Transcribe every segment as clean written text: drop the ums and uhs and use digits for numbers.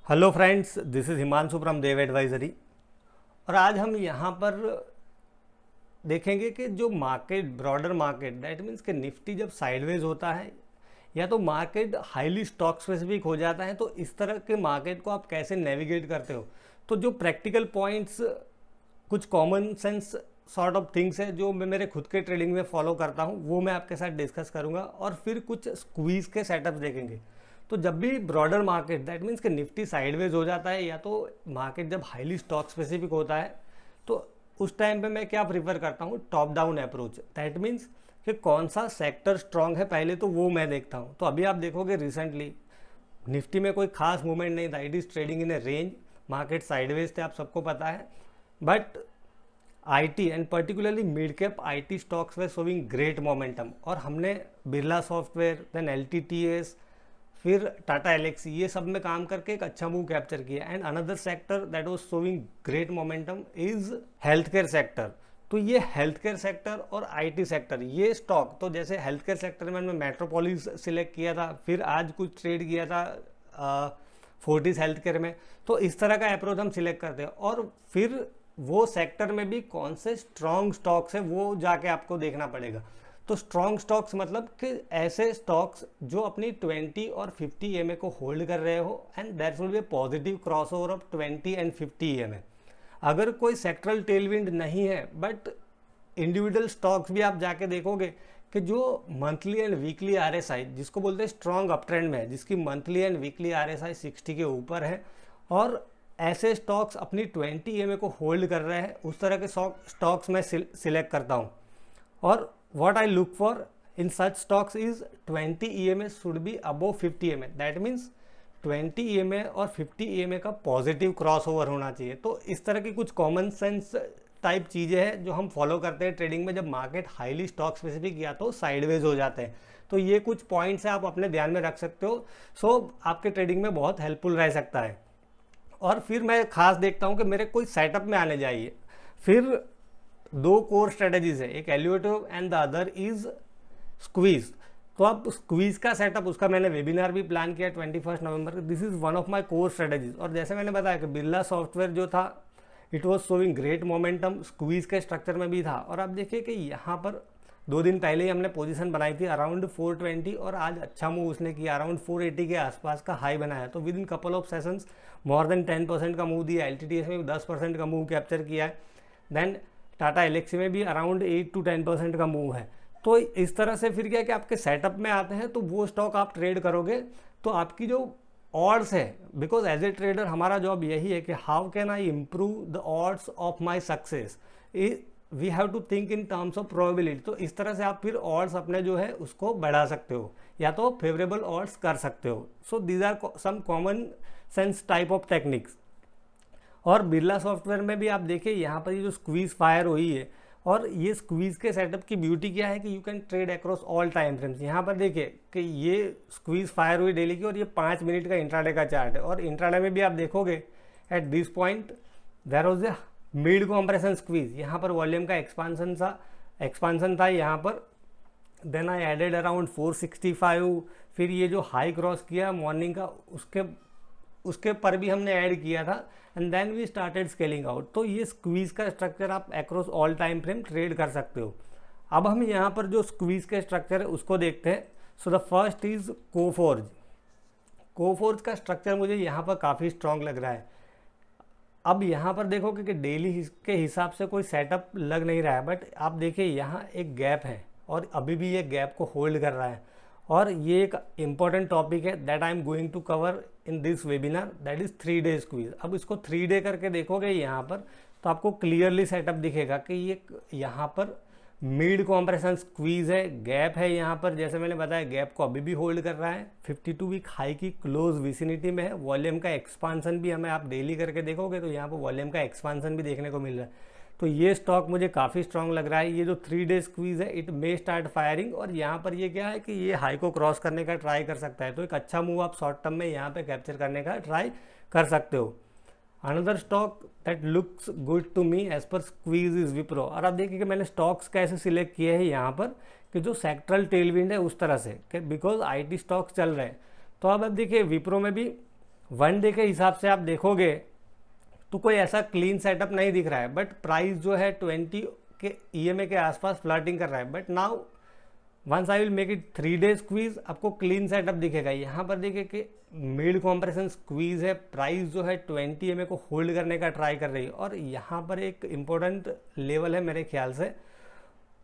Hello friends, this is Himanshu from Dev Advisory. और आज हम यहाँ पर देखेंगे कि जो market, broader market, that means कि निफ्टी जब साइडवेज होता है या तो मार्केट हाईली स्टॉक स्पेसिफिक हो जाता है, तो इस तरह के मार्केट को आप कैसे नेविगेट करते हो। तो जो प्रैक्टिकल पॉइंट्स, कुछ common sense sort of things है जो मैं मेरे खुद के ट्रेडिंग में फॉलो करता हूँ, वो मैं आपके साथ डिस्कस करूँगा। और फिर कुछ स्क्वीज के सेटअप्स देखेंगे। तो जब भी ब्रॉडर मार्केट, दैट मीन्स कि निफ्टी साइडवेज हो जाता है या तो मार्केट जब हाईली स्टॉक स्पेसिफिक होता है, तो उस टाइम पे मैं क्या प्रीफर करता हूँ, top down approach. That means कि कौन सा सेक्टर स्ट्रांग है पहले तो वो मैं देखता हूँ। तो अभी आप देखोगे रिसेंटली निफ्टी में कोई खास मूवमेंट नहीं था, it is trading in A range, market sideways थे, आप सबको पता है। But IT and particularly mid cap IT stocks way showing great momentum. और हमने बिरला सॉफ्टवेयर, देन एलटीटीएस, फिर टाटा एलेक्सी, ये सब में काम करके एक अच्छा मूव कैप्चर किया। And another sector that was showing great momentum is health care sector. तो ये हेल्थ केयर सेक्टर और आईटी सेक्टर, ये स्टॉक, तो जैसे हेल्थ केयर सेक्टर में मेट्रोपोलिस सिलेक्ट किया था, फिर आज कुछ ट्रेड किया था फोर्टिस हेल्थ केयर में। तो इस तरह का अप्रोच हम सिलेक्ट करते हैं। और फिर वो सेक्टर में भी कौन से स्ट्रॉन्ग स्टॉक्स है वो जाके आपको देखना पड़ेगा। तो स्ट्रॉन्ग स्टॉक्स मतलब कि ऐसे स्टॉक्स जो अपनी 20 और 50 EMA को होल्ड कर रहे हो, and that will be positive crossover of 20 and 50 EMA। अगर कोई सेक्टरल टेलविंड नहीं है, बट इंडिविजुअल स्टॉक्स भी आप जाके देखोगे कि जो मंथली एंड वीकली RSI, जिसको बोलते हैं स्ट्रॉन्ग अप ट्रेंड में है, जिसकी मंथली एंड वीकली RSI 60 के ऊपर है, और ऐसे स्टॉक्स अपनी 20 EMA को होल्ड कर रहे हैं, उस तरह के स्टॉक्स मैं सिलेक्ट करता हूँ। और what I look for in such stocks is 20 EMA should be above 50 EMA. That means 20 EMA और 50 EMA का पॉजिटिव क्रॉसओवर होना चाहिए। तो इस तरह की कुछ कॉमन सेंस टाइप चीज़ें हैं जो हम फॉलो करते हैं ट्रेडिंग में, जब मार्केट हाईली स्टॉक स्पेसिफिक या तो साइडवेज हो जाते हैं। तो ये कुछ पॉइंट्स हैं, आप अपने ध्यान में रख सकते हो। सो आपके ट्रेडिंग में बहुत हेल्पफुल रह सकता है। और फिर मैं खास देखता हूँ कि मेरे कोई सेटअप में आने जाइए। फिर दो कोर स्ट्रेटेजीज है, एक alleviative and the other is squeeze. तो अब स्क्वीज का सेटअप, उसका मैंने वेबिनार भी प्लान किया 21 नवंबर को। This is one of my core strategies. और जैसे मैंने बताया कि बिरला सॉफ्टवेयर जो था, it was showing great momentum, squeeze के स्ट्रक्चर में भी था। और आप देखिए कि यहाँ पर 2 दिन पहले ही हमने पोजीशन बनाई थी अराउंड 420, और आज अच्छा मूव उसने किया, अराउंड 480 के आसपास का हाई बनाया। तो with in couple of sessions more than 10% का मूव दिया। एलटीटीएस में भी 10% का मूव कैप्चर किया है। देन टाटा एलेक्सी में भी अराउंड 8 to 10% का मूव है। तो इस तरह से फिर क्या है कि आपके सेटअप में आते हैं, तो वो स्टॉक आप ट्रेड करोगे तो आपकी जो ऑड्स है, बिकॉज एज ए ट्रेडर हमारा जॉब यही है कि how can I improve the odds of my success, we have to think in terms of probability. तो इस तरह से आप फिर ऑड्स अपने जो है उसको बढ़ा सकते हो या तो फेवरेबल ऑड्स कर सकते हो। So these are some common sense type of techniques. और बिरला सॉफ्टवेयर में भी आप देखिए यहाँ पर ये जो स्क्वीज फायर हुई है, और ये स्क्वीज के सेटअप की ब्यूटी क्या है कि you can trade across all time frames. यहाँ पर देखिए कि ये स्क्वीज फायर हुई डेली की, और ये 5 मिनट का इंट्राडे का चार्ट है। और इंट्राडे में भी आप देखोगे at this point there was a mid compression squeeze. यहाँ पर वॉल्यूम का एक्सपांसन था यहाँ पर। देन आई एडेड अराउंड 465, फिर ये जो हाई क्रॉस किया मॉर्निंग का, उसके पर भी हमने ऐड किया था, and then we started scaling out. तो ये स्क्वीज का स्ट्रक्चर आप across all time frame trade कर सकते हो। अब हम यहाँ पर जो स्क्वीज के स्ट्रक्चर है उसको देखते हैं। So the first is Coforge. Coforge का स्ट्रक्चर मुझे यहाँ पर काफ़ी स्ट्रांग लग रहा है। अब यहाँ पर देखोगे कि डेली के हिसाब से कोई सेटअप लग नहीं रहा है, बट आप देखिए यहाँ एक गैप है, और अभी भी ये गैप को होल्ड कर रहा है। और ये एक इम्पॉर्टेंट टॉपिक है that I am going to cover in this webinar, that is 3 day squeeze. अब इसको 3 डे करके देखोगे यहाँ पर, तो आपको क्लियरली सेटअप दिखेगा कि ये यहाँ पर मिड कॉम्प्रेशन स्क्वीज है, गैप है यहाँ पर। जैसे मैंने बताया गैप को अभी भी होल्ड कर रहा है, 52 वीक हाई की क्लोज विसिनिटी में है। वॉल्यूम का एक्सपांसन भी हमें आप डेली करके देखोगे तो यहाँ पर वॉल्यूम का एक्सपांसन भी देखने को मिल रहा है। तो ये स्टॉक मुझे काफ़ी स्ट्रांग लग रहा है। ये जो 3 डे स्क्वीज है, इट मे स्टार्ट फायरिंग, और यहाँ पर ये क्या है कि ये हाई को क्रॉस करने का ट्राई कर सकता है। तो एक अच्छा मूव आप शॉर्ट टर्म में यहाँ पे कैप्चर करने का ट्राई कर सकते हो। Another stock that looks good to me as per squeeze is Wipro. और आप देखिए कि मैंने स्टॉक्स कैसे सिलेक्ट किए हैं यहाँ पर, कि जो सेक्टरल टेलविंड है उस तरह से, कि बिकॉज IT स्टॉक्स चल रहे हैं। तो अब देखिए विप्रो में भी वन डे के हिसाब से आप देखोगे तो कोई ऐसा क्लीन सेटअप नहीं दिख रहा है, बट प्राइस जो है 20 के EMA के आसपास फ्लर्टिंग कर रहा है। But now once I will make it 3 day squeeze, आपको क्लीन सेटअप दिखेगा। यहाँ पर देखिए कि मिड कॉम्प्रेशन स्क्वीज है, प्राइस जो है 20 EMA को होल्ड करने का ट्राई कर रही है। और यहाँ पर एक इम्पोर्टेंट लेवल है मेरे ख्याल से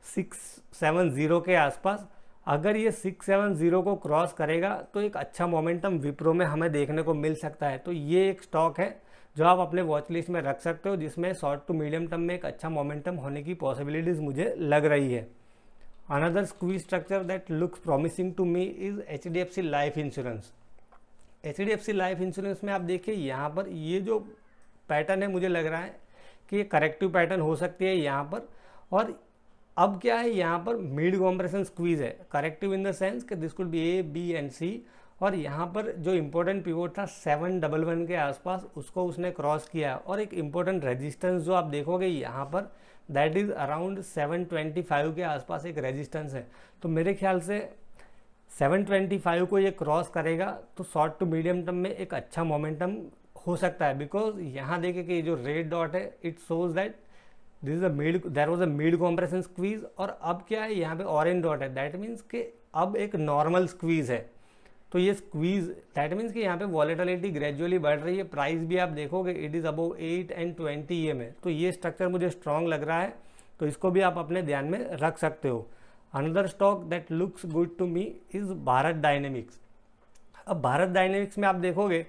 670 के आसपास। अगर ये 670 को क्रॉस करेगा तो एक अच्छा मोमेंटम विप्रो में हमें देखने को मिल सकता है। तो ये एक स्टॉक है जो आप अपने वॉच लिस्ट में रख सकते हो, जिसमें शॉर्ट टू मीडियम टर्म में एक अच्छा मोमेंटम होने की पॉसिबिलिटीज़ मुझे लग रही है। Another squeeze structure that looks promising to me is HDFC life insurance. HDFC life insurance में आप देखिए यहाँ पर ये जो पैटर्न है, मुझे लग रहा है कि ये करेक्टिव पैटर्न हो सकती है यहाँ पर। और अब क्या है, यहाँ पर मिड कॉम्प्रेशन स्क्वीज है, करेक्टिव इन द सेंस कि this could be A, B and C। और यहाँ पर जो इम्पोर्टेंट पिवोट था 711 के आसपास, उसको उसने क्रॉस किया। और एक इम्पोर्टेंट रेजिस्टेंस जो आप देखोगे यहाँ पर, दैट इज़ अराउंड 725 के आसपास एक रेजिस्टेंस है। तो मेरे ख्याल से 725 को ये क्रॉस करेगा तो शॉर्ट टू मीडियम टर्म में एक अच्छा मोमेंटम हो सकता है। बिकॉज यहाँ देखिए कि जो रेड डॉट है, it shows that this is a mid, there was a mid compression squeeze. और अब क्या है, यहाँ पे ऑरेंज डॉट है, दैट मीन्स कि अब एक नॉर्मल स्क्वीज है। तो ये स्क्वीज दैट मीन्स कि यहाँ पे वॉलेटिलिटी ग्रेजुअली बढ़ रही है। प्राइस भी आप देखोगे it is above 8 and 20 EMA। तो ये स्ट्रक्चर मुझे स्ट्रॉन्ग लग रहा है, तो इसको भी आप अपने ध्यान में रख सकते हो। Another stock that looks good to me is Bharat Dynamics. अब भारत डायनेमिक्स में आप देखोगे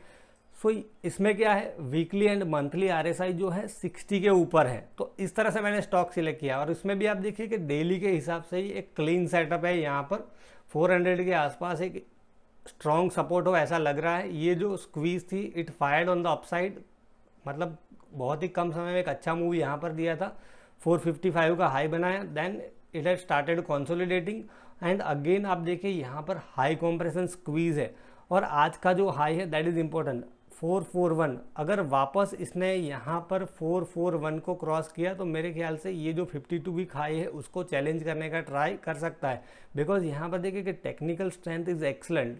सो इसमें क्या है, वीकली एंड मंथली RSI जो है 60 के ऊपर है। तो इस तरह से मैंने स्टॉक सिलेक्ट किया। और इसमें भी आप देखिए कि डेली के हिसाब से ही एक क्लीन सेटअप है, यहाँ पर 400 के आसपास एक स्ट्रॉन्ग सपोर्ट हो ऐसा लग रहा है। ये जो स्क्वीज थी it fired on the upside, मतलब बहुत ही कम समय में एक अच्छा मूव यहाँ पर दिया था, 455 का हाई बनाया, then it had started consolidating and again आप देखिए यहाँ पर हाई कॉम्प्रेशन स्क्वीज है। और आज का जो हाई है दैट इज इम्पोर्टेंट 441। अगर वापस इसने यहाँ पर 441 को क्रॉस किया तो मेरे ख्याल से ये जो 52 वीक हाई है उसको चैलेंज करने का ट्राई कर सकता है। बिकॉज यहाँ पर देखिए कि technical strength is excellent,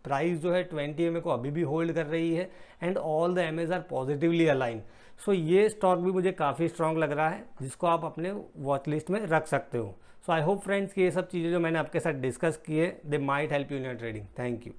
price जो है 20 EMA को अभी भी होल्ड कर रही है and all the EMAs are positively align. So ये स्टॉक भी मुझे काफ़ी स्ट्रॉन्ग लग रहा है, जिसको आप अपने वॉच लिस्ट में रख सकते हो। सो आई होप फ्रेंड्स कि ये सब चीज़ें जो मैंने आपके साथ डिस्कस की है they might help you in your trading. Thank you.